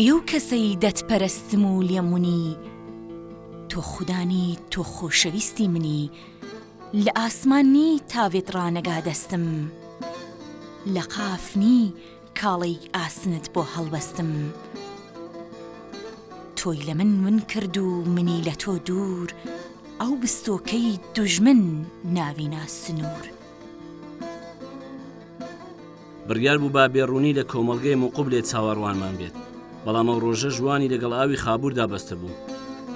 ئەیەو کەسەی دەتپەرستم و لێمونی، تۆ خودانی تۆ خۆشەویستی منی، لە ئاسمانی تاوێت ڕانەگا دەستم، لە قافنی کاڵەی ئاسنت بۆ هەڵبەستم. تۆی لە من ون کرد و منی لە تۆ دوور، ئەو بستۆکەی دوژمن ناوینا سنوور. بڕیار بوو با بێڕوونی لە کۆمەڵگەی موقوبلێ چاوەڕوانمان بێت، بەڵام ئەو ڕۆژە جوانی لەگەڵ ئاوی خابووردا بەستە بوو.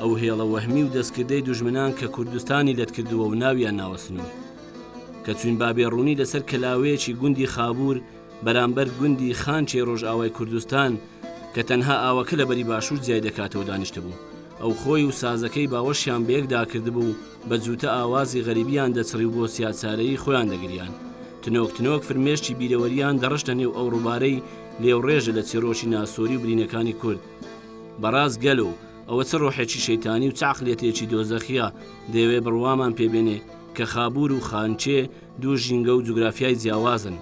ئەو هێڵە وەهمی و دەستکردەی دوژمنان کە کوردستانی لەت کردووە و ناویان ناوە سنوور، کە چوین با بێڕوونی لەسەر کەلاوەیەکی گوندی خابوور بەرامبەر گوندی خانچێ ڕۆژئاوای کوردستان کە تەنها ئاوەکە لە بەری باشوور جیای دەکاتەوە دانیشتە بوو. ئەو خۆی و سازەکەی باوەشیان بەیەکدا کردبوو، بە جووتە ئاوازی غەریبیان دەچڕی بۆ سیاسارەیی خۆیان دەگریان. تنۆک فرمێشتی بیرەوەریان دەڕشتە نێو ئەو ڕووبارەی لێوڕێژە لە چێرۆکی ناسۆری و برینەکانی کورد. بەڕاست گەلۆ ئەوە چ ڕۆحێکی شەیتانی و چاقلێتێکی دۆزەخیە دەیەوێ بڕوامان پێبێنێ کە خابوور و خانچێ دوو ژینگە و جوگرافیای جیاوازن.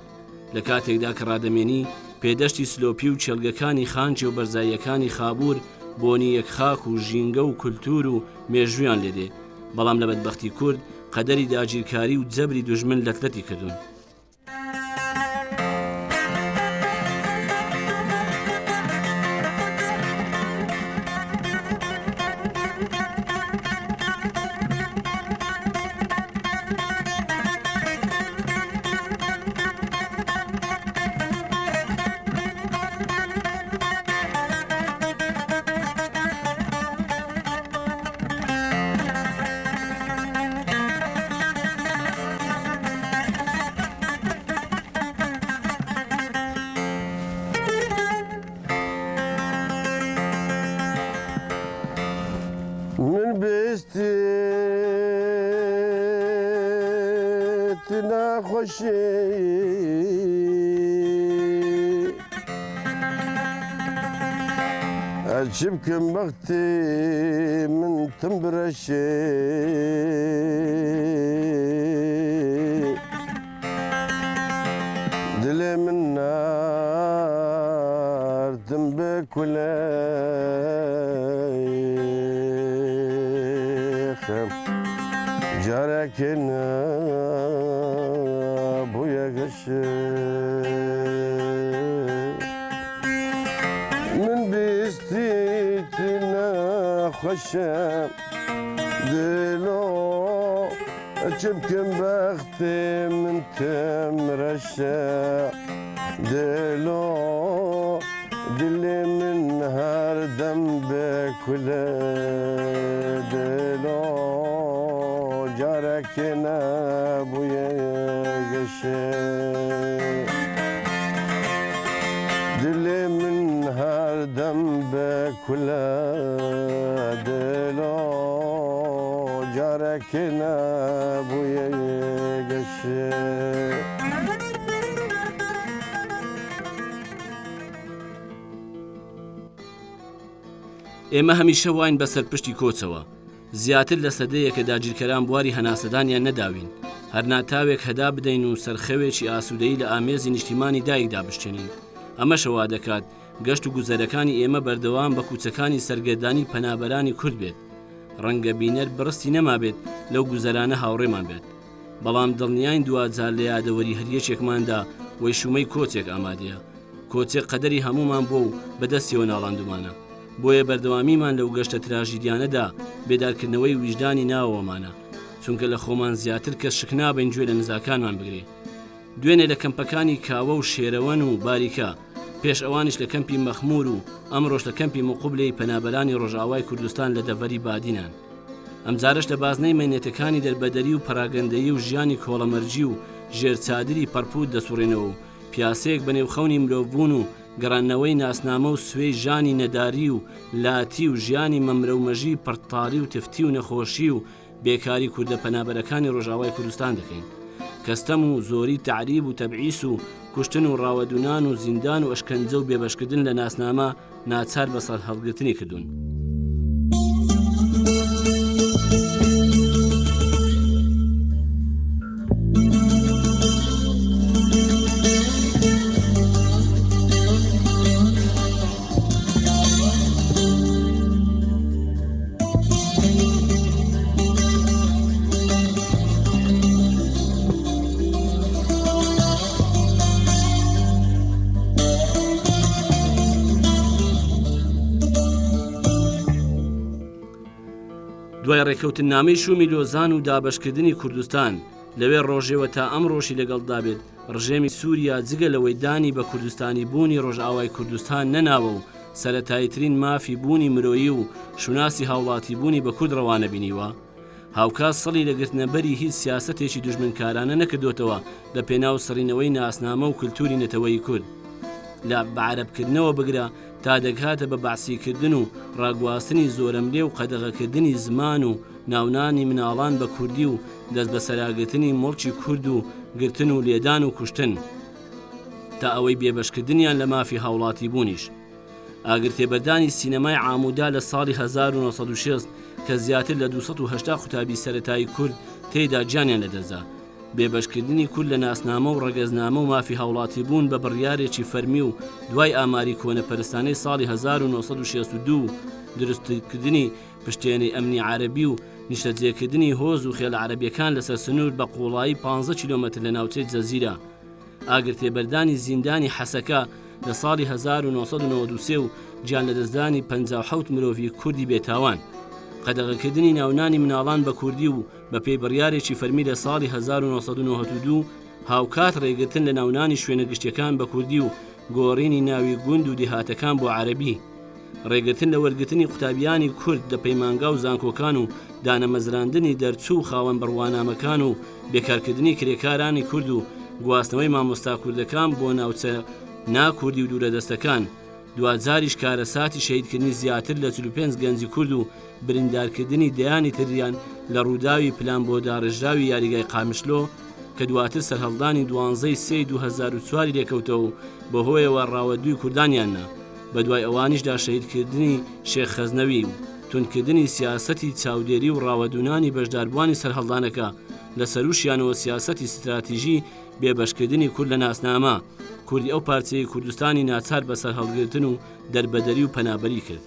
لە کاتێکدا کە ڕادەمێنی پێدەشتی سلۆپی و چێلگەکانی خانچێ و بەرزاییەکانی خابوور بۆنی یەک خاک و ژینگە و کولتور و مێژویان لێدێ، بەڵام لە بەدبەختی کورد قەدەری داگیرکاری و جەبری دوژمن لەتلەتی کردوون. من بستيت ناخوشي أجيبكم وقتي من تنبرشي دلي من نار تنبك جاركنا بويا قشة من بيستيتنا خشة دلو أجبكم بختي من تمرشة دلو دلي من نهار دم بكله دلو جاركنا بويا قشة دلي من نهار دم بكله دلو جاركنا بويا قشة. ئێمە هەمیشە واین بەسەر پشتی کۆچەوە، زیاتر لە سەدەیە کە داگیرکەران بواری هەناسەدانیان نەداوین، هەر ناتاوێک هەدا بدەین و سەرخەوێکی ئاسوودەیی لە ئامێزی نیشتیمانی دایکدا بشتێنین. ئەمەشەوا دەکات گەشت و گوزەرەکانی ئێمە بەردەوام بە کوچەکانی سەرگەردانی پەنابەرانی کورد بێت. ڕەنگە بینەر بڕستی نەما بێت لەو گوزەرانە هاوڕێمان بێت، بەڵام دڵنیاین دوجار لە یادەوەری هەریەکێکماندا وەی شومەی کۆچێک ئامادەیە. کۆچێک قەدەری هەمومان بۆ و بەدەستیەوە ناڵاندومانە. بۆیە بەردەوامیمان لەو گەشتە تراژیدیانەدا بێدارکردنەوەی ویژدانی ناوەوەمانە، چونکە لە خۆمان زیاتر کەس شک نابین گوێ لە نزاکانمان بگرێ. دوێنێ لە کەمپەکانی کاوە و شێرەوەن و باریکە، پێش ئەوانش لە کەمپی مەخمور و ئەمڕۆژ لە کەمپی موقوبلەی پەنابەرانی ڕۆژئاوای کوردستان لە دەڤەری بادینان. ئەمجارش لە بازنەی مەینێتەکانی دەربەدەری و پەراگەندەیی و ژیانی کۆڵەمەرجی و ژێرچادری پەرپوت دەسوڕێنەوە و پیاسەیەک بە نێوخەونی مرۆڤبوون و گەڕانەوەی ناسنامە و سوێی ژانی نەداری و لاتی و ژیانی مەمرەومەژی پڕتاڵی و تفتی و نەخۆشی و بێکاری کوردە پەنابەرەکانی ڕۆژئاوای کوردستان دەکەین. کەستەم و زۆری تعریب و تەبعیس و کوشتن و ڕاوەدونان و زیندان و ئەشکەنجە و بێبەشکردن لە ناسنامە ناچار بەسەر هەڵگرتنی کردوون. دوای ڕێکەوتن نامەی شومی لۆزان و دابەشکردنی کوردستان لەوێ ڕۆژێوە تا ئەم ڕۆژی لەگەڵدا بێت ڕژێمی سووریا جگە لەوەی دانی بە کوردستانی بوونی ڕۆژئاوای کوردستان نەناوە و سەرەتاییترین مافی بوونی مرۆیی و شوناسی هاوڵاتی بوونی بە کورد ڕەوانە بینیوە، هاوکات سەڵی لەگرتنەبەری هیچ سیاسەتێکی دوژمنکارانە نەکردوتەوە لە پێناو سەڕینەوەی ناسنامە و کللتوری نەتەوەی کورد لە بەعرەبکردنەوە بگرە تا دەکاتە بە بەعسیکردن و ڕاگواستنی زۆرەملێ و قەدەغەکردنی زمان و ناونانی مناڵان بە کوردی و دەست بە سەراگرتنی مڵکی کورد و گرتن و لێدان و کوشتن تا ئەوەی بێبەشکردنیان لە مافی هاوڵاتی بوونیش. ئاگرتێبەردانی سینەمای عامودا لە ساڵی 1960 کە زیاتر لە 280 قوتابی سەرەتایی کورد تێیدا گیانیان لەدەزا. بێبەشکردنی کورد لە ناسنامە و ڕەگەزنامە و مافی هاوڵاتی بوون بە بڕیارێکی فەرمی و دوای ئاماری کۆنەپەرستانەی ساڵی 1962 دروستکردنی پشتێنەی ئەمنی عەرەبی و نیشتەجێکردنی هۆز و خێڵە عەرەبیەکان لەسەر سنوور بە قوڵایی 15 کیلۆمەتر لە ناوچەی جەزیرە. ئاگرتێبەردانی زیندانی حەسەکە لە ساڵی 1993 و گیان لەدەستدانی 57 مرۆڤی کوردی بێتاوان. قەدەغەکردنی ناونانی مناڵان بە کوردی و بە پێی بڕیارێکی فەرمی لە ساڵی 1992 هاوکات ڕێگرتن لە ناونانی شوێنە گشتیەکان بە کوردی و گۆڕینی ناوی گوند و دیهاتەکان بۆ عەرەبی، ڕێگرتن لە وەرگرتنی قوتابیانی کورد لە پەیمانگا و زانکۆکان و دانەمەزراندنی دەرچوو و خاوەن بڕوانامەکان و بێکارکردنی کرێکارانی کورد و گواستنەوەی مامۆستا کوردەکان بۆ ناوچە ناکوردی و دوورەدەستەکان، دوجاریش کارەساتی شەهیدکردنی زیاتر لە 45 گەنجی کورد و بریندارکردنی دەیانی تریان لە ڕووداوی پلان بۆ داڕێژراوی یاریگای قامشلۆ کە دواتر سەرهەڵدانی 12/3/2004 لێکەوتەوە و بەهۆیەوە ڕاوەدووی کوردانیاننا، بە دوای ئەوانیشدا شەهیدکردنی شێخ خەزنەوی و تونکردنی سیاسەتی چاودێری و ڕاوەدوونانی بەشداربوانی سەرهەڵدانەکە لە سەروشیانەوە سیاسەتی ستراتیژی بێبەشکردنی کورد لە ناسنامە کوردی ئەو پارچەی کوردستانی ناچار بە سەرهەڵگرتن و دەربەدەری و پەنابەری کرد.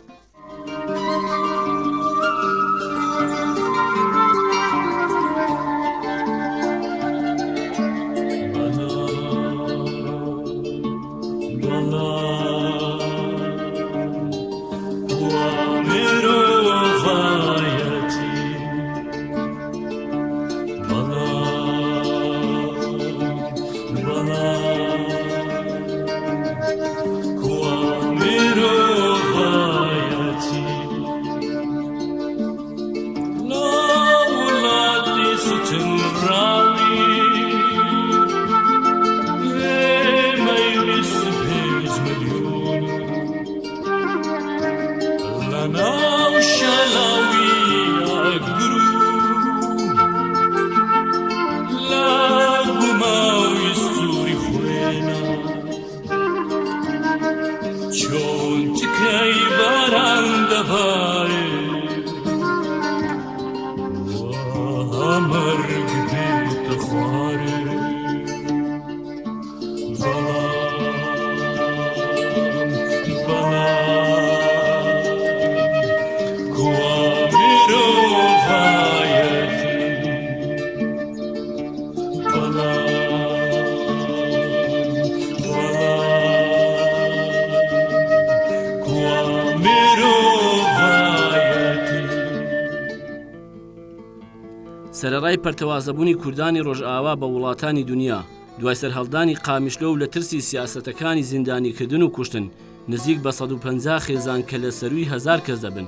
سەرەڕای پەرتەوازەبوونی کوردانی ڕۆژئاوا بە وڵاتانی دنیا دوای سەرهەڵدانی قامیشلۆ و لە ترسی سیاسەتەکانی زیندانیکردن و کوشتن نزیک بە 150 خێزان کە لە سەروی 1000 کەس دەبن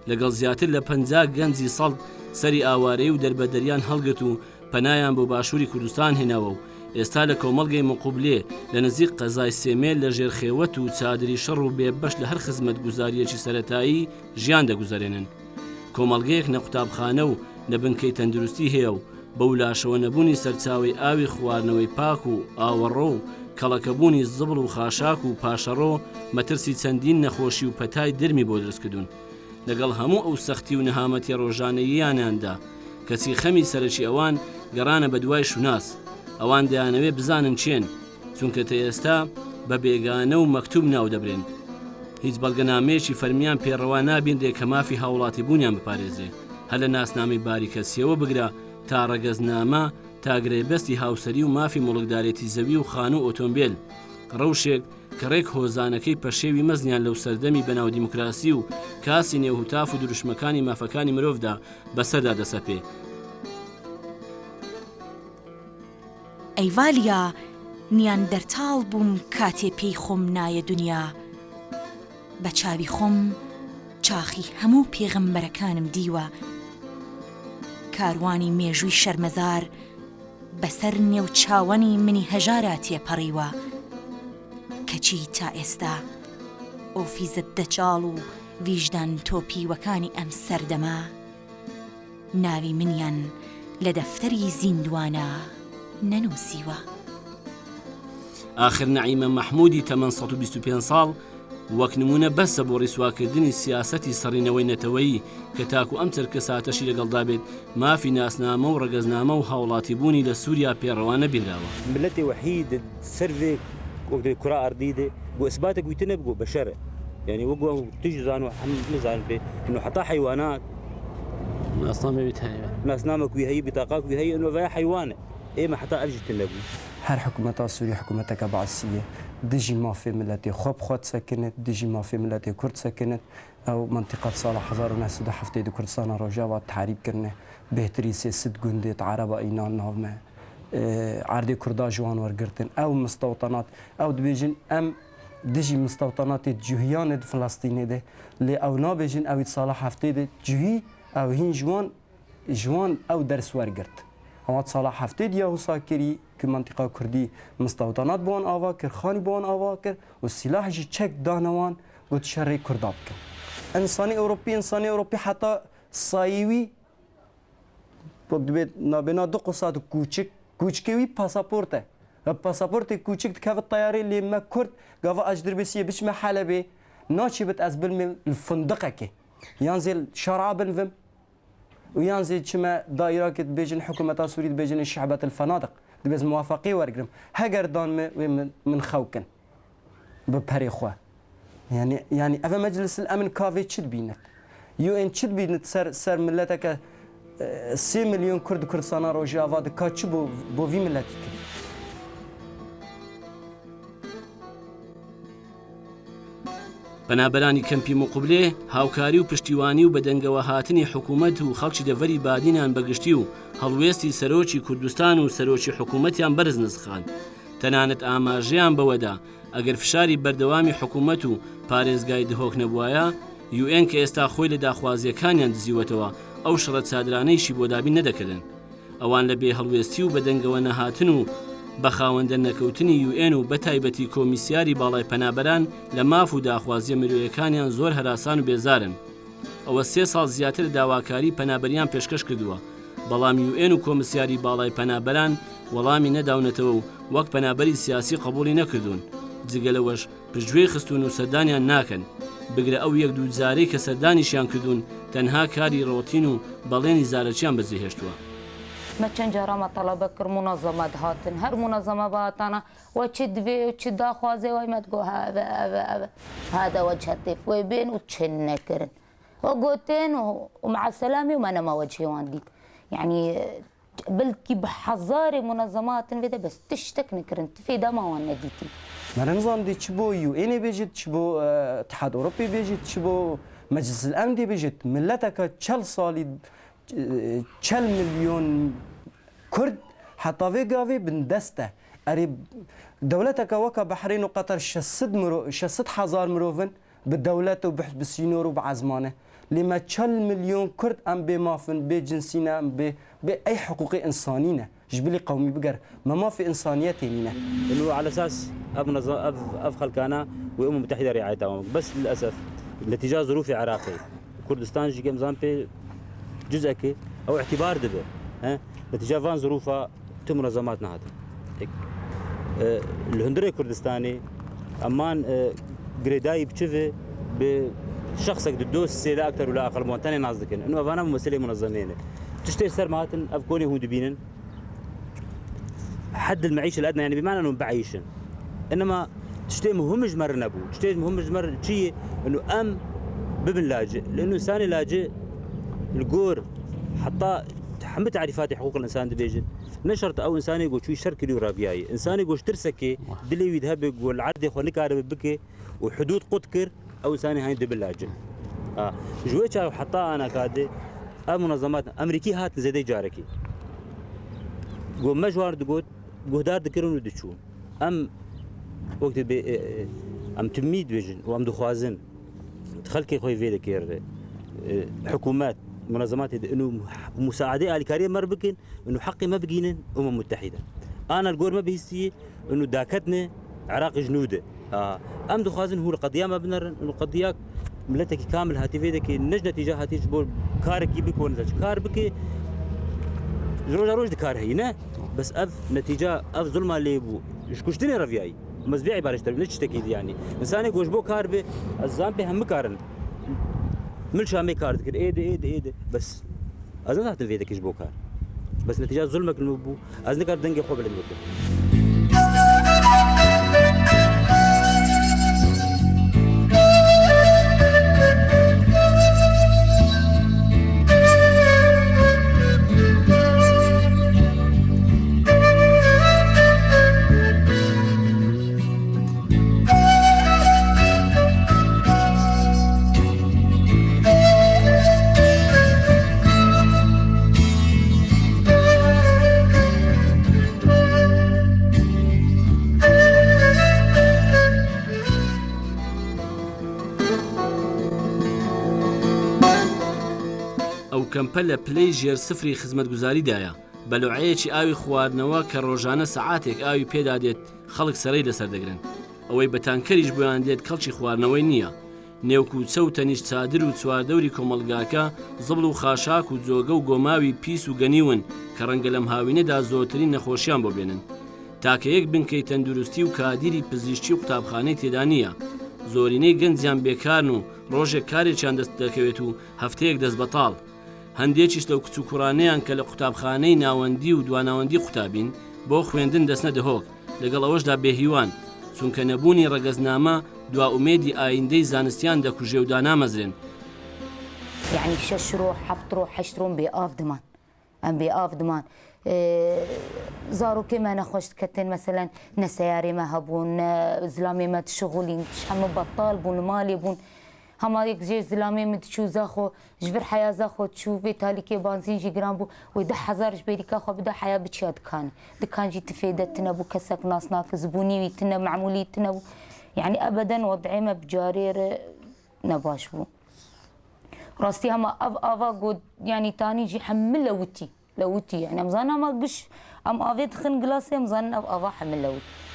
لەگەڵ زیاتر لە 50 گەنجی سەڵ سەری ئاوارەی و دەربەدەریان هەڵگرت و پەنایان بۆ باشووری کوردستان هێناوە و ئێستا لە کۆمەڵگەی مقوبلێ لە نزیک قەزای سێمێل لە ژێرخێوەت و چادری شەڕ و بێبەش لە هەر خزمەت گوزاریەکی سەرەتایی ژیان دەگوزارێنن. کۆمەڵگەیەک نە قوتابخانە و لە بنکەی تەندروستی هەیە و بەو لاشەوە نەبوونی سەرچاوی ئاوی خواردنەوەی پاک و ئاوەڕۆ و کەڵەکەبوونی زبڵ و خاشاک و پاشەڕۆ مەترسی چەندین نەخۆشی و پەتای درمی بۆ دەستکردون. لەگەڵ هەموو ئەو سەختی و نەهامەتی ڕۆژانەییانیاندا کەچی خەمی سەرەکی ئەوان گەڕانە بە دوای شوناس، ئەوان دەیانەوێ بزانن چێن چونکە تا ئێستا بە بێگانە و مەکتوب ناو دەبرێن. هیچ بەڵگەنامەیەکی فەرمیان پێڕەوا نابێنرێ کە مافی هاوڵاتی بوونیان بپارێزێ، هەر لە ناسنامەی باریکەسیەوە بگرە تا ڕەگەزنامە تا گرێبەستی هاوسەری و مافی مڵکدارێتی زەوی و خانە و ئۆتۆمبیل، ڕەوشێک کە ڕێک هۆزانەکەی پەشێوی مەزنیان لەو سەردەمی بەناو دیموکراسی و کاسی نێوهوتاف و دروشمەکانی مافەکانی مرۆڤدا بەسەردا دەسەپێ. ئەیڤالیا نیان دەرتاڵ بووم کاتێ پێی خۆم نایە دنیا، بە چاوی خۆم چاخی هەموو پێغەمبەرەکانم دیوە، کاروانی مێژووی شەرمەزار بەسەر نێو چاوەنی منی هەژارا تێپەڕیوە، کەچی تا ئێستا ئۆفیزت دەچاڵ و ویژدان تۆپیوەکانی ئەم سەردەما ناوی منیان لە دەفتەری زیندوانە نەنووسیوە. آخر نەعیمە مەحموودی تەمەن 125 ساڵ وەک نمونە بەسە بۆ ڕیسواکردنی سیاسەتی سەڕینەوەی نەتەوەیی کە تاکو ئەم چەرکە ساتەشی لەگەڵدا بێت مافی ناسنامە و ڕەگەزنامە و هاوڵاتی بوونی لە سووریا پێڕەوانە بینراوە. ملەتی وحید سەرێک وەک کورا ئەردیدێ بۆ ئەسباتە گوتنە بگۆ بەشەرە، يعني وقوا تجزان وحمزان به انه حتى حيوانات ناس نامك وهي بطاقات وهي انه فيها حيوان ايه ما حتى اجت لبو. هر حكومة سوريا حكومة كبعثية دجي ما في ملتي خوب خود سكنت، دجي ما في ملتي كرد سكنت، او منطقة صالح هزار وناس ده حفتي دي كردستان رجاء تحريب كرنه بهتري سياسة جندت عرب اينان نافمه عردي كردا جوان ورقرتن او مستوطنات او دبيجن ام دجي مستوطنات جوهيان فلسطيني ده اللي او نابجن او صالح هفتي ده جوهي او هين جوان او درس ورقرت هو صالح هفتي دي هو ساكري كمنطقة كردي مستوطنات بون آواكر خاني بون آواكر والسلاح جي تشك دانوان قد شري كردابك انساني اوروبي حتى صايوي بقدبت نابنا دو قصات كوچكوي باسابورته باسابورت کوچک دکاف الطياري اللي ما كرد قافا اجدر بسيه بش ما حلبي ناشي بتأزبل من الفندقة كي ينزل شارع بنفم وينزل كما دائرة كت بيجن حكومة سوريا بيجن شعبة الفنادق دبز موافقي ورقرم هجر دان من خوكن ببري خوا يعني أفا مجلس الأمن كافي تشد بينت يو ان تشد بينت سر ملتك 3 مليون كرد كردستان روجا فاد كاتش بو في ملتك بەنابەرانی کەمپی مقوبلێ هاوکاری و پشتیوانی و بەدەنگەوە هاتنی حکوومەت و خەڵکی دەڤەری بادینان بەگشتی و هەڵوێستی سەرۆکی کوردستان و سەرۆکی حکوومەتیان بەرز نسخان تەنانەت ئاماژەیان بەوەدا ئەگەر فشاری بەردەوامی حکوومەت و پارێزگای دهۆک نەبوایە UN کە ئێستا خۆی لە داخوازیەکانیان دزیوەتەوە ئەو شڕەت سادرانەیشی بۆ دابین نەدەکردن ئەوان لە بێ هەڵوێستی و بەدەنگەوە نەهاتن و بە خاوەندە نەکەوتنی UN و بە تایبەتی کۆمیسیاری باڵای پەنابەران لە ماف و داخوازیە مرۆیەکانیان زۆر هەراسان و بێزارن. ئەوە 3 ساڵ زیاتر داواکاری پەنابەریان پێشکەش کردووە، بەڵام UN و کۆمیسیاری باڵای پەنابەران وەڵامی نەداونەتەوە و وەک پەنابەری سیاسی قبولی نەکردوون. جگە لەوەش پشتگوێی خستون و سەردانیان ناکەن. بگرە ئەو یەک دوو جارەی کە سەردانیشیان کردوون تەنها کاری ڕۆتین و بەڵێنی زارەکیان بەجێهێشتووە. ما چند جارا مطالبه کر منظمات هاتن هر منظمه باتنا وچد بي وچد خوازه وای مت گو هذا وجه الطيف وبين وتشن كرن وقوتين ومع السلامه وما انا ما وجهي وانديت يعني بلكي بحذاري منظمات بدا بس تشتك نكرن في دما وانديتي ما نظام دي تشبو يو ان بيجت تشبو اتحاد اوروبي بيجت تشبو مجلس الامن دي بيجت ملتك تشل صالي 40 مليون كرد حتى في قافي بندسته قريب دولتك وكا بحرين وقطر شست حزار مروفن بالدولة وبسينور وبعزمانه لما 40 مليون كرد ام بمافن بجنسينا باي حقوق انسانينا جبلي قومي بقر ما في انسانيه تانينا انه على اساس اب خلقانا والامم المتحده رعايتها بس للاسف نتيجه ظروف عراقي كردستان جي مزامبي جزءك او اعتبار دبه نتيجه فان ظروفها تم منظماتنا هذا الهندري كردستاني امان جريداي بشفه بشخصك ددوس سيلا اكثر ولا اقل مونتاني نازدكن انه فانا ممثلين منظمين تشتري سر ماتن افكوني هو دبينن حد المعيشه الادنى يعني بمعنى انه بعيشن انما تشتري مهمج مر نبو تشتري مهمج مر شيء انه ام ببن لاجئ لانه انسان لاجئ الجور حتى هم تعريفات حقوق الانسان دبيجن نشرت او انساني يقول شو يشركلي ورابياي انساني يقول ترسكي دلي ويذهب يقول عدي خو نكار بكي وحدود قدكر او انساني هاي دبلاجن جويتشا حتى انا كادي منظمات امريكي هات زيدي جاركي قول مجوار تقول قهدار دكرون ودشون ام وقت ام تميد بيجن وام دخوازن تخلكي خوي فيدك كير حكومات منظمات انه مساعده الكاريه مربكن انه حقي ما بقينن متحده انا القول ما بهستي انه داكتنا عراق جنوده ام دخوازن هو القضيه ما بنرن انه قضياك ملتك كامل هاتي فيدك النجنه تجاه هاتي جبول كارك يبك ونزج كار بك روج كار هينا بس اف نتيجه اف ظلم اللي بو شكشتني رفياي مزبيعي بارشتر نشتكي يعني انساني جوش بو كار به الزامبي هم كارن مل شامي كار كده ايه بس ازن هات فيدك يجبو كار بس نتيجه ظلمك المبو ازن كار دنجي خوب للمبو کەمپە لە پلەی ژێر سفری خزمەتگوزاریدایە بەلوعەیەکی ئاوی خواردنەوە کە ڕۆژانە سەعاتێک ئاوی پێدا دێت خەڵک سەرەی لەسەر دەگرن ئەوەی بەتانکەریش بۆیان دێت کەڵکی خواردنەوەی نییە نێوکوچە و تەنیشت چادر و چواردەوری کۆمەلگاکە زبڵ و خاشاک و جۆگە و گۆماوی پیس و گەنیون کە ڕەنگە لەم هاوینەدا زۆرترین نەخۆشیان بۆ بێنن تاکە یەک بنکەی تەندروستی و کادیری پزیشکی و قوتابخانەی تێدا نییە زۆرینەی گەنجیان بێکارن و ڕۆژێک کارێکیان دەست دەکەوێت و هەفتەیەک دەست بەتاڵ هەندێکیش لەو کچ و کوڕانەیان کە لە قوتابخانەی ناوەندی و دواناوەندی قوتابین بۆ خوێندن دەستنە دەهۆک لەگەڵ ئەوەشدا بێهیوان چونکە نەبوونی ڕەگەزنامە دوا ئومێدی ئایندەی زانستیان دەکوژێ و دانامەزرێن يعني 6 روح 7 روح 8 روح بآف دمان ام بآف دمان زارو كما نخشت كتن مثلا نسياري ما هبون زلامي ما تشغلين شحم بطال بون مالي بون هما يك جي زلامي متشو زاخو جبر حياه زاخو تشوفي تالي كي بنزين جي جرام بو ويدا حزار جبري كاخو بدا حياه بتشاد دكان جي تفيدت تنبو كسك ناس ناك زبوني ويتنا معمولي تنبو يعني ابدا وضعي ما بجارير نباش بو راستي هما افا قد يعني تاني جي حمل لوتي يعني مزانا ما قش ام افيد خن قلاسي مزانا افا حمل لوتي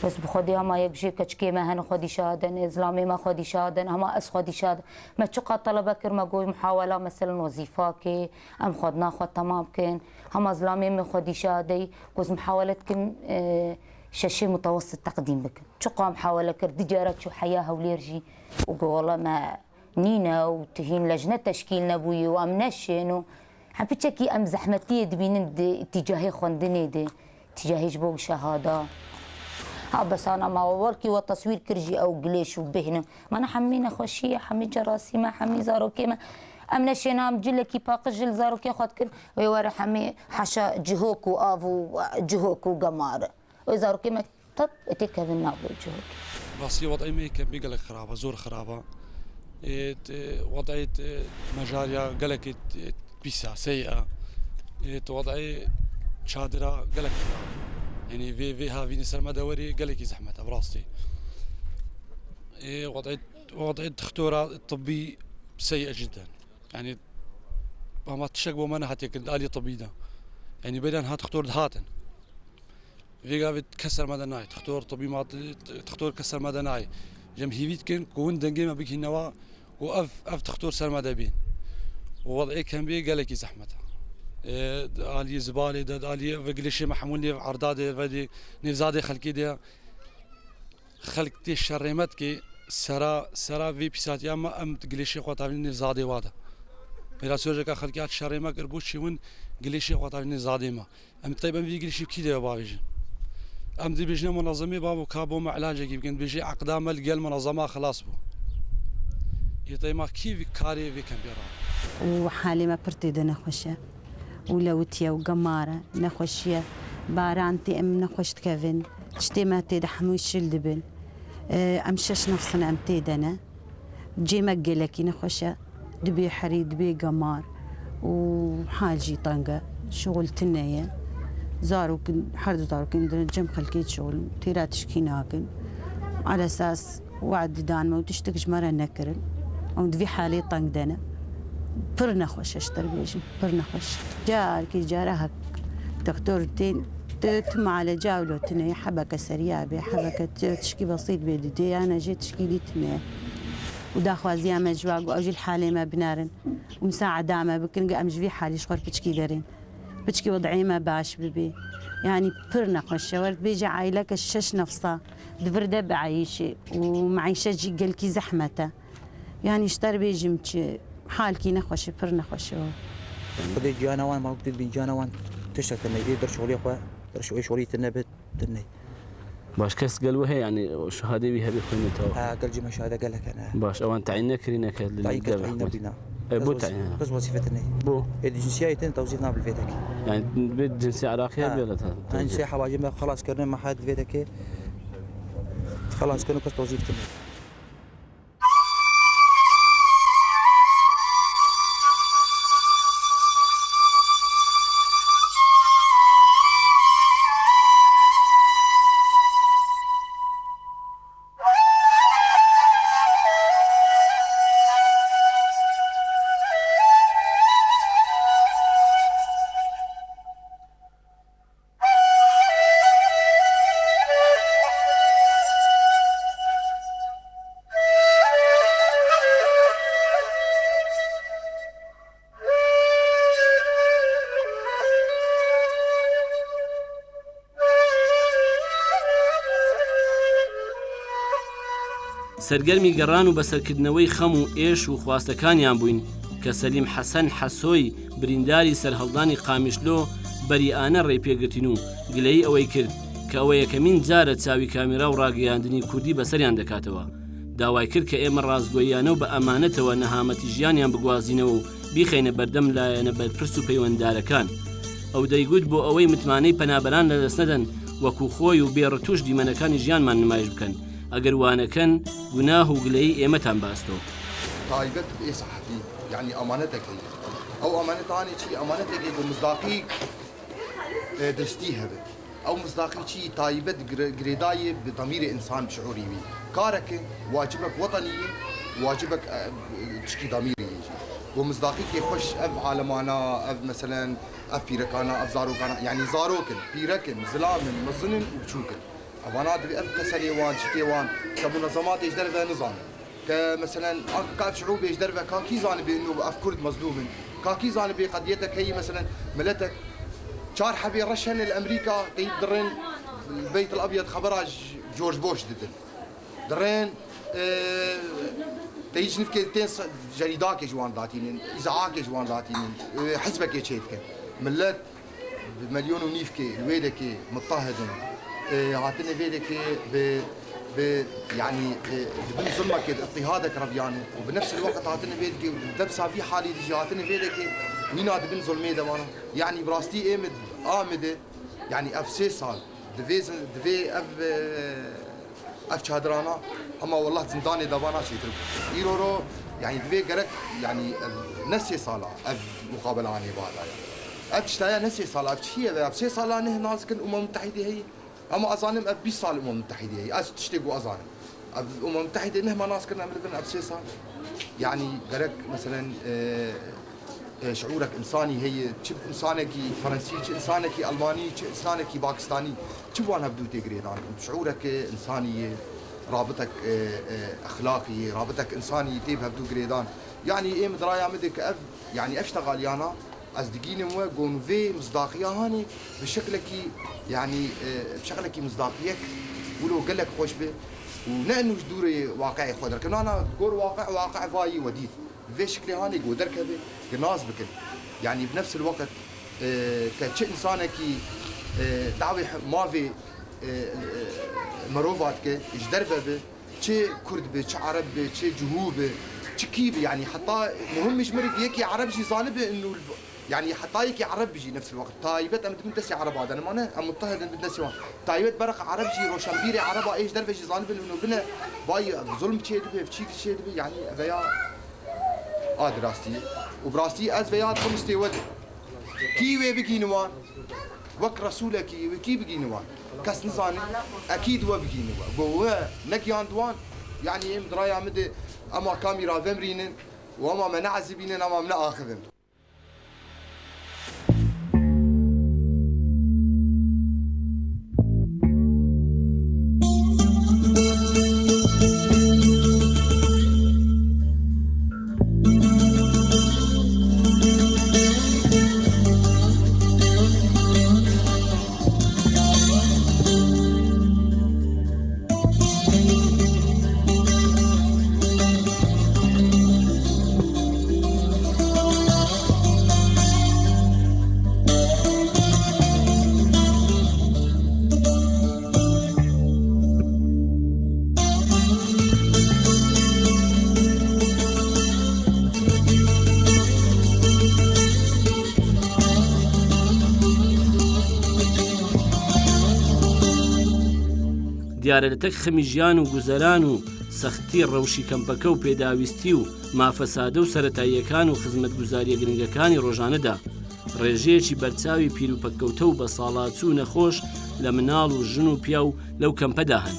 بس بخودي هما يكشي كشكي ما هن خودي شادن إسلامي ما خودي شادن هما أس خودي شادن ما تشقى طلبة كرما قوي محاولة مثلا وظيفاكي أم خدنا خد تمام كن هما إسلامي ما خودي شادي قوز محاولة كن شاشي متوسط تقديم بك تشقى محاولة كر دجارة شو حياها وليرجي وقول ما نينا وتهين لجنة تشكيل نبوي وأمنشين حبيتشكي أم زحمتي دبين اتجاهي خندني دي اتجاهي جبوك شهادة بس انا ما وركي والتصوير كرجي او قليش وبهنا ما انا حمينا خوشيه حمي جراسي ما حمي زاروكي ما امنا شينام جلكي باقجل زاروكي خاطر ويورا حمي حشا جهوك وافو جهوك وقمار وزاروكي ما طب اتيك هذا النابو جهوك بس وضعي ما كان بيقلك خرابه زور خرابه وضعي مجاريا قلك بيسا سيئه وضعي شادره قلك خرابه يعني في هافين سلمى دوري قال لك زحمة براستي وضع الدكتوراه الطبي سيء جدا يعني ما تشقوا منها حتى آلية طبي ده يعني بدن هات دكتور هاتن في قابل كسر مدناي دكتور طبي ما دكتور كسر مدناي جمهيريت كن كون دنجي ما بيجي نوا وأف دكتور سلمى دبين ووضعي كان بي قال لك زحمة آلية زبالة ده آلية وقلشة محمولني عردادة ودي نفزادة خلقي ده خلقتي الشرمت كي سرا في بسات يا ما أم قلشة قطعين نفزادة وادا بلا سوجك خلقيات الشرمة قربوش شون قلشة قطعين نفزادة ما أم طيب أم في قلشة بكده بابيجن أم دي بيجنا منظمة بابو كابو مع علاجك يمكن بيجي أقدام الجل منظمة خلاص بو يطيب ما كيف كاري في كان بيرا وحالي ما برتي دنا خوشة ولوتيا وقمارة نخوشيا بارانتي ام نخوشت كافن تشتي ما تيد حموش الدبن امشش نفسنا ام تيدنا جي مقلكي نخوشا دبي حري دبي قمار وحاجي طنقة شغل تنية زاروكن حرد زاروكن جم خلكيت شغل تيرات تشكيناكن على اساس وعد دان ما وتشتكش مرة نكرن او دبي حالي طنقدنا برنا خوش اشتر بيجي برنا خوش جار كي جارها دكتورتين تم على جاولو تني حبكة سريعة بي حبكة تشكي بسيط بيدي أنا جيت تشكي لي تني وداخوا زيامة جواق وأجي الحالة ما بنارن ومساعدة ما بكن أمج في حالي شغل بتشكي دارين بتشكي وضعي ما باش ببي يعني برنا خوش ورد بيجي عائلك الشش نفسها دفردة بعيشة ومعيشة جي قلكي زحمته يعني اشتر بيجي متشي حالكي نخوش برنا خوش بدي جانا وان ما قلت بي جانا وان تشتغل تني در شغلي أخوة در شغلي تنبت تني باش كاس قالوا هي يعني شهاده بها بخوين تو قال جي شهاده قال لك انا باش اوان تعينك كرينا تعينا بينا اي بو تعينا بس وظيفتني بو الجنسيه توظيفنا بالفيتك يعني بالجنسيه عراقيه بلدها جنسيه حواجب خلاص كنا ما حد فيتك خلاص كانوا كاس توظيفتني سەرگەرمی گەڕان و بەسەرکردنەوەی خەم و ئێش و خواستەکانیان بووین کە سەلیم حەسەن حەسۆی برینداری سەرهەڵدانی قامیشلۆ بەریئانە ڕێپێگرتین و گلەیی ئەوەی کرد کە ئەوە یەکەمین جارە چاوی کامیرا و ڕاگەیاندنی کوردی بەسەریان دەکاتەوە داوای کرد کە ئێمە ڕازگۆییانە و بە ئەمانەتەوە نەهامەتی ژیانیان بگوازینەوە و بیخەینە بەردەم لایەنە بەرپرس و پەیوەنددارەکان ئەو دەیگوت بۆ ئەوەی متمانەی پەنابەران لەدەست نەدەن وەکو خۆی و بێڕەتوش دیمەنەکانی ژیانمان نمایش بکەن ئەگەر وانەکەن گوناه و گلەی ئێمەتان باستەوە تایبەت بێ سەحەفی یعنی ئەمانەتێکی ئەو ئەمانەتانی چی ئەمانەتێکی بۆ مزداقی دەستی هەبێت ئەو مزداقی چی تایبەت گرێدایە بضەمیری ئینسان شعوری وی کارێکە واجبك وطنی واجبك تشکی ضەمیری بۆ مزداقیکی خۆش ئەv عالەمانە ئەv مەسەلەن ئەv پیرەکانە ئەv زارۆکانە یعنی زارۆکن پیرەکن زلامن مەزنن و بچووکن ئەوانە دەبێ ئەv کەسەرێوان شتێوان کە منەزەماتێش دەرەوە نزانن کە مەسەلەن کاف شعوبێش دەرەوە کاکی زانە بێ ئەنو ئەv کورد مەزلومن کاکی زانە بێ قەدیەتەک هەیە مەسەلەن ملەتەك چار حەبێ ڕەش هەن لەئەمریکا دەی دڕێن البيت الأبيض خبرها جورج بوش ددن درين تيجي نفكي تين جريداك جوان داتينين إذاعاك جوان داتينين حزبك يشيتك ملات بمليون ونيفكي الويدكي مضطهدن عاتنا فيدكي ب يعني بدون ظلمك اضطهادك ربياني وبنفس الوقت عاتنا فيدكي دبسا في حالي ديجي عاتنا فيدكي مين هذا بن ظلمي دوانا يعني براستي آمده يعني اف 6 سال دفي اف شادرانا اما والله زنداني دوانا شي ترك يرورو يعني دفي قرك يعني نسي صاله اف مقابله عني بعد يعني اف تشتايا نسي صاله اف شي اف 6 سال انا هنا سكن المتحده هي اما اظالم اف 20 سال المتحده هي اس تشتكوا اظالم الامم المتحده انها ناس كنا عملنا اف 6 سال يعني قرك مثلا شعورك انساني هي تشب انسانك فرنسي انسانك الماني انسانك باكستاني تشوان هبدو تقريدان شعورك انساني رابطك اخلاقي رابطك انساني تيب هبدو قريدان يعني ايه مدرايا مدك اف يعني اشتغل يانا اصدقيني مو قوم في مصداقيه هاني بشكلك يعني بشكلك مصداقيك ولو قال لك خوش به ونأنو جدوري واقعي خضر كنا انا قول واقع فاي وديد في شكلي هاني قدر كذا كناس بكل يعني بنفس الوقت كتش انسانك دعوي ما في مروفات كي جدربه به تشي كرد به تشي عرب به تشي جهوب به تشي كيب يعني حتى مهم مش مرق يكي عرب شي صالبه انه يعني حطايك عرب بيجي نفس الوقت تايبت ام تمتسي عرب هذا انا ما ام مضطهد بتنسي تايبت برق عرب جي روشنبيري عرب ايش درفش زانب انه بنا باي ظلم تشي دبي فشي تشي دبي يعني فيا دراستي وبراستي از فيا خمستي ود كي وي بيجينوان وك رسولك كي بيجينوان كاس نزاني اكيد هو بيجينوان هو نكيان دوان يعني مدرايا مد اما كاميرا فمرينن وما منعزبين اما من اخذن دیارە لە تەک خەمیژیان و گوزەران و سەختی ڕەوشی کەمپەکە و پێداویستی و مافەسادە و سەرەتاییەکان و خزمەتگوزاریە گرنگەکانی ڕۆژانەدا ڕێژەیەکی بەرچاوی پیر و پەککەوتە و بە ساڵاتچوو نەخۆش لە مناڵ و ژن و پیا و لەو کەمپەدا هەن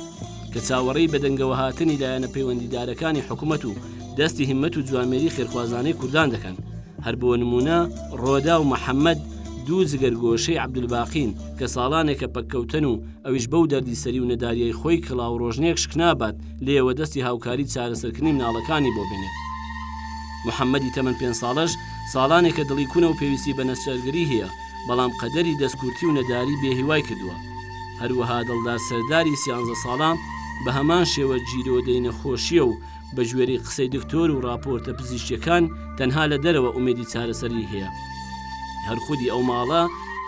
کە چاوەڕێی بەدەنگەوە هاتنی لایەنە پەیوەندیدارەکانی حکوومەت و دەستی هیممەت و جوامێری خێرخوازانەی کوردان دەکەن هەر بۆ نمونە ڕۆدا و محەممەد دوو جگەرگۆشەی عەبدولباقین کە ساڵانێکە پەککەوتن و ئەویش بەو دەردی سەری و نەداریای خۆی کڵاو ڕۆژنێک شکنابات لێوە دەستی هاوکاری چارەسەرکردنی مناڵەکانی بۆ بێنێت محەممەدی تەمەن 5 ساڵەش ساڵانێکە دڵی کوونە و پێویستی بە نەسەرگەری هەیە بەڵام قەدەری دەستکورتی و نەداری بێهیوای کردووە هەروەها دڵدار سەرداری 13 ساڵان بە هەمان شێوە جیرۆدەی نەخۆشیە و بە ژوێری قسەی دکتۆر و راپۆرتە پزیشکیەکان تەنها لە دەرەوە ئومێدی چارەسەری هەیە هەر خودی ئەو ماڵە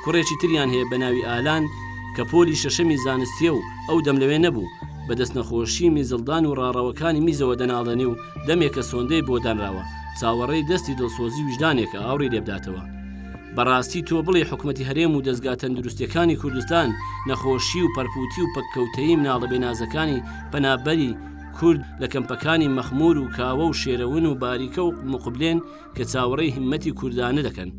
کوڕێکی تریان هەیە بە ناوی ئالان کە پۆلی شەشەمی زانستیە و ئەو دەم لەوێ نەبوو بەدەست نەخۆشی میزڵدان و ڕاڕەوەکانی میزەوە دەناڵێنێ و دەمێکە سۆندەی بۆ دانراوە چاوەڕێی دەستی دڵسۆزی وجدانێکە ئاوڕێ لێبداتەوە بەڕاستی تۆ بڵێ حکومەتی هەرێم و دەستگا تەندروستیەکانی کوردستان نەخۆشی و پەرپوتی و پەککەوتەیی مناڵە بێنازەکانی پەنابەری کورد لە کەمپەکانی مەخمور و کاوە و شێرەون و باریکە و مقبلێن کە چاوەڕێی هیممەتی کوردانە دەکەن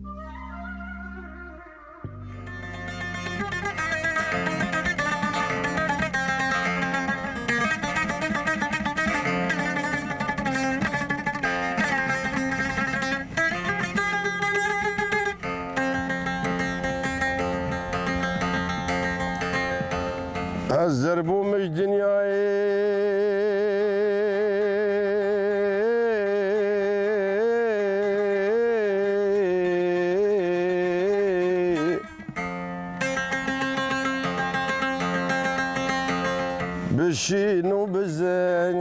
الزربو مش دنياي بالشين وبالزين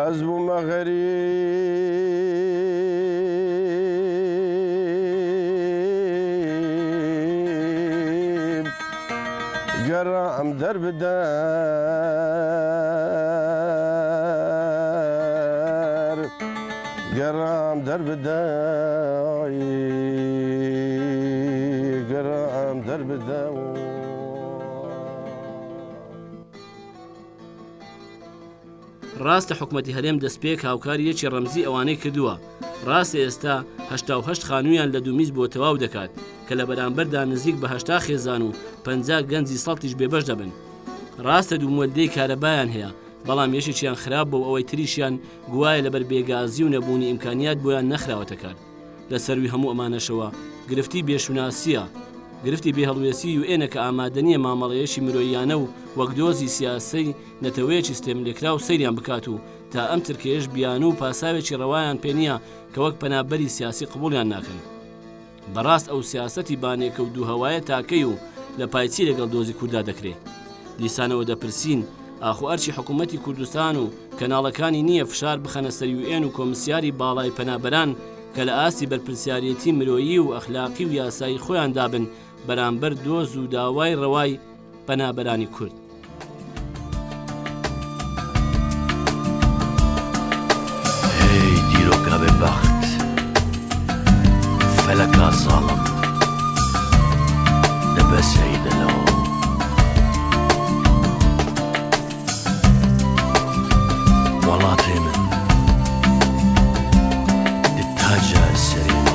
عزب مغرب قرام درب دار قرام درب دار قرام درب دار ڕاستە حکومەتی هەرێم دەستپێک هاوکاریەکی ڕەمزی ئەوانەی کردووە ڕاستە ئێستا 88 خانوویان لە دوومیز بۆ تەواو دەکات کە لە بەرامبەردا نزیک بە 80 خێزان و 50 گەنجی سەڵتیش بێبەش دەبن ڕاستە دوو مۆلدەی کارەبایان هەیە بەڵام یەشێکیان خراپ بۆ ئەوەی تریشیان گوایە لەبەر بێگازی و نەبوونی ئیمکانیات بۆیان نەخراوەتە کار لە سەروی هەموو ئەمانەشەوە گرفتی بێشوناسیە گرفتی بێهەڵوێسی و ئێنە کە ئامادەنیە مامەڵەیەشی مرۆییانە و وەک دۆزی سیاسی نەتەوەیەکی سیستێملێکرا و سەیریان بکات و تا ئەم ترکێش بیان و پاساوێکی ڕەوایان پێ نییە کە وەک پەنابەری سیاسی قبولیان ناکەن بەڕاست ئەو سیاسەتی بانێکە و دووهەوایە تاکەی و لە پایچی لەگەڵ دۆزی کووردا دەکرێت دیسانەوە دەپرسین ئاخو ئەرچی حکوومەتی کوردستان و کەناڵەکانی نییە فشار بخەنە سەریوئێن و کۆمسیاری باڵای پەنابەران کە لە ئاستی بەرپرسیارەتی مرۆیی و ئەخلاقی و یاسایی خۆیان دابن بەرامبەر دۆز و داوای ڕەوای بەنابەرانی کورد. هی دیرۆکە بێبەخت فەلەکا ساڵم دەبەسەی دەلەوە وڵاتێ من تاجە سەری